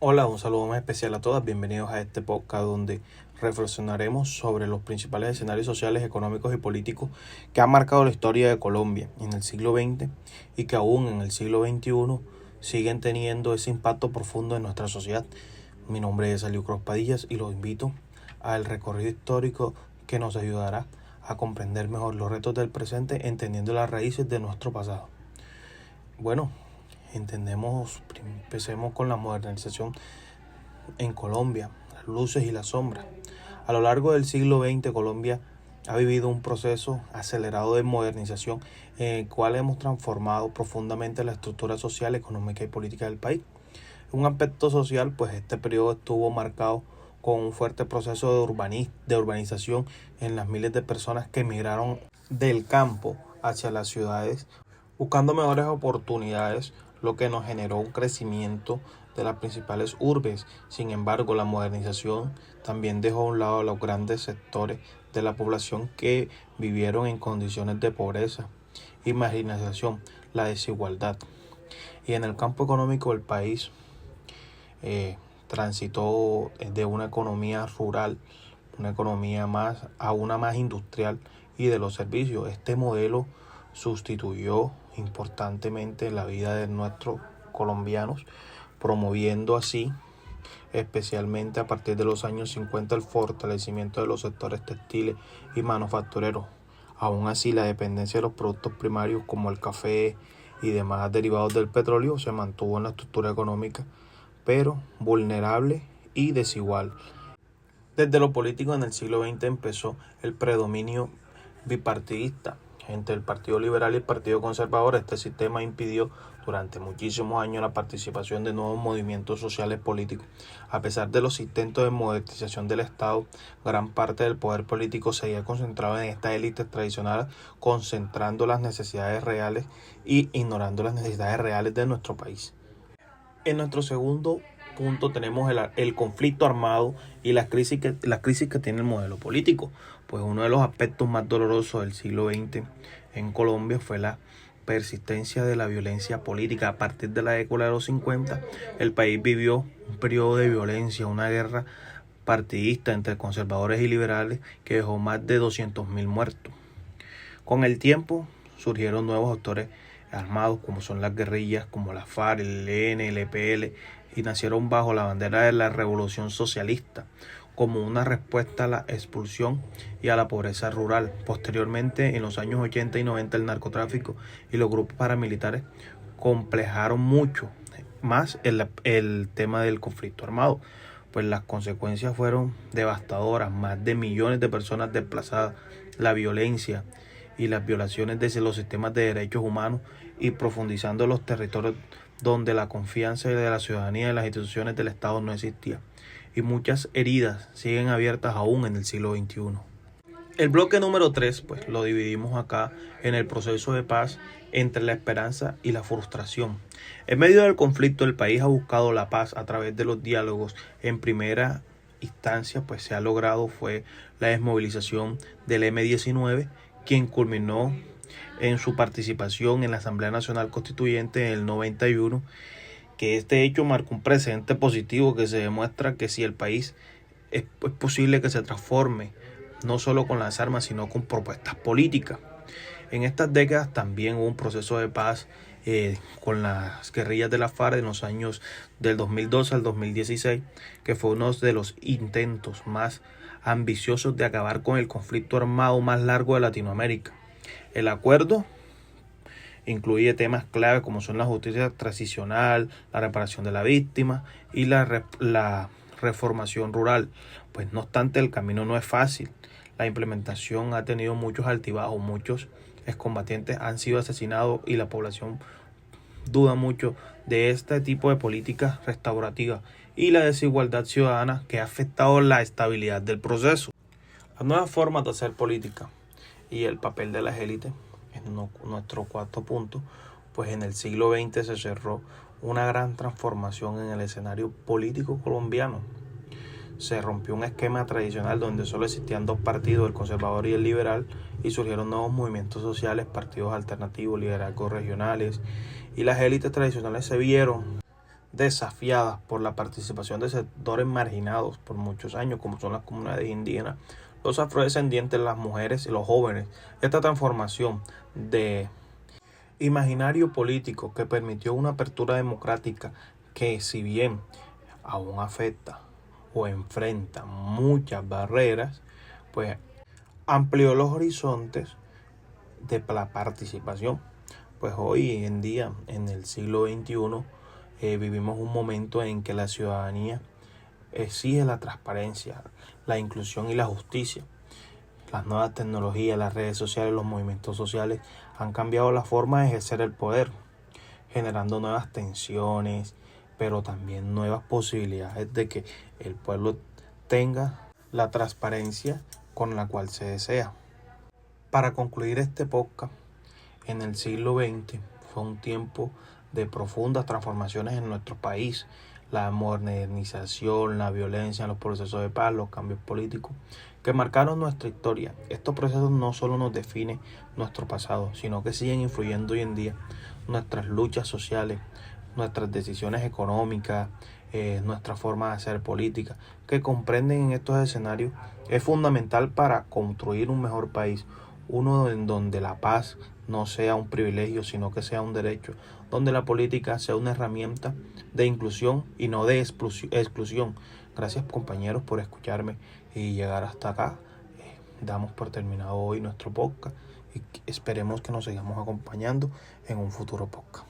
Hola, un saludo más especial a todas. Bienvenidos a este podcast donde reflexionaremos sobre los principales escenarios sociales, económicos y políticos que han marcado la historia de Colombia en el siglo XX y que aún en el siglo XXI siguen teniendo ese impacto profundo en nuestra sociedad. Mi nombre es Aliu Cruz Padillas y los invito al recorrido histórico que nos ayudará a comprender mejor los retos del presente, entendiendo las raíces de nuestro pasado. Bueno, empecemos con la modernización en Colombia, las luces y las sombras. A lo largo del siglo XX, Colombia ha vivido un proceso acelerado de modernización en el cual hemos transformado profundamente la estructura social, económica y política del país. En un aspecto social, pues este periodo estuvo marcado con un fuerte proceso de urbanización en las miles de personas que emigraron del campo hacia las ciudades buscando mejores oportunidades, lo que nos generó un crecimiento de las principales urbes. Sin embargo, la modernización también dejó a un lado a los grandes sectores de la población que vivieron en condiciones de pobreza y marginalización, la desigualdad. Y en el campo económico el país transitó de una economía rural, una economía a una más industrial y de los servicios. Este modelo sustituyó importantemente la vida de nuestros colombianos, promoviendo así, especialmente a partir de los años 50, el fortalecimiento de los sectores textiles y manufactureros. Aún así, la dependencia de los productos primarios como el café y demás derivados del petróleo se mantuvo en la estructura económica, pero vulnerable y desigual. Desde lo político en el siglo XX empezó el predominio bipartidista entre el Partido Liberal y el Partido Conservador. Este sistema impidió durante muchísimos años la participación de nuevos movimientos sociales políticos. A pesar de los intentos de modernización del Estado, gran parte del poder político seguía concentrado en esta élite tradicional, concentrando las necesidades reales y ignorando las necesidades reales de nuestro país. En nuestro segundo punto tenemos el conflicto armado y las crisis que tiene el modelo político. Pues uno de los aspectos más dolorosos del siglo XX en Colombia fue la persistencia de la violencia política. A partir de la década de los 50, el país vivió un periodo de violencia, una guerra partidista entre conservadores y liberales que dejó más de 200.000 muertos. Con el tiempo surgieron nuevos actores armados como son las guerrillas, como la FARC, el ELN, el EPL, y nacieron bajo la bandera de la Revolución Socialista como una respuesta a la expulsión y a la pobreza rural. Posteriormente, en los años 80 y 90, el narcotráfico y los grupos paramilitares complejaron mucho más el tema del conflicto armado, pues las consecuencias fueron devastadoras, más de millones de personas desplazadas, la violencia y las violaciones de los sistemas de derechos humanos y profundizando los territorios donde la confianza de la ciudadanía en las instituciones del Estado no existía. Y muchas heridas siguen abiertas aún en el siglo XXI. El bloque número 3, pues lo dividimos acá en el proceso de paz entre la esperanza y la frustración. En medio del conflicto, el país ha buscado la paz a través de los diálogos. En primera instancia, pues se ha logrado fue la desmovilización del M-19, quien culminó en su participación en la Asamblea Nacional Constituyente en el 91, que este hecho marcó un precedente positivo que se demuestra que si el país es posible que se transforme, no solo con las armas, sino con propuestas políticas. En estas décadas también hubo un proceso de paz con las guerrillas de la FARC en los años del 2012 al 2016, que fue uno de los intentos más ambiciosos de acabar con el conflicto armado más largo de Latinoamérica. El acuerdo incluye temas clave como son la justicia transicional, la reparación de la víctima y la reformación rural. Pues no obstante, el camino no es fácil. La implementación ha tenido muchos altibajos, muchos excombatientes han sido asesinados y la población duda mucho de este tipo de políticas restaurativas y la desigualdad ciudadana que ha afectado la estabilidad del proceso. Las nuevas formas de hacer política y el papel de las élites en nuestro cuarto punto, pues en el siglo XX se cerró una gran transformación en el escenario político colombiano. Se rompió un esquema tradicional donde solo existían dos partidos, el conservador y el liberal, y surgieron nuevos movimientos sociales, partidos alternativos, liderazgos regionales, y las élites tradicionales se vieron desafiadas por la participación de sectores marginados por muchos años, como son las comunidades indígenas, los afrodescendientes, las mujeres y los jóvenes. Esta transformación de imaginario político que permitió una apertura democrática que, si bien aún afecta o enfrenta muchas barreras, pues amplió los horizontes de la participación. Pues hoy en día, en el siglo XXI, vivimos un momento en que la ciudadanía exige la transparencia, la inclusión y la justicia. Las nuevas tecnologías, las redes sociales, los movimientos sociales han cambiado la forma de ejercer el poder, generando nuevas tensiones, pero también nuevas posibilidades de que el pueblo tenga la transparencia con la cual se desea. Para concluir este podcast, en el siglo XX fue un tiempo de profundas transformaciones en nuestro país. La modernización, la violencia, los procesos de paz, los cambios políticos que marcaron nuestra historia. Estos procesos no solo nos definen nuestro pasado, sino que siguen influyendo hoy en día nuestras luchas sociales, nuestras decisiones económicas, nuestra forma de hacer política, que comprenden en estos escenarios es fundamental para construir un mejor país, uno en donde la paz no sea un privilegio, sino que sea un derecho, donde la política sea una herramienta de inclusión y no de exclusión. Gracias, compañeros, por escucharme y llegar hasta acá. Damos por terminado hoy nuestro podcast y esperemos que nos sigamos acompañando en un futuro podcast.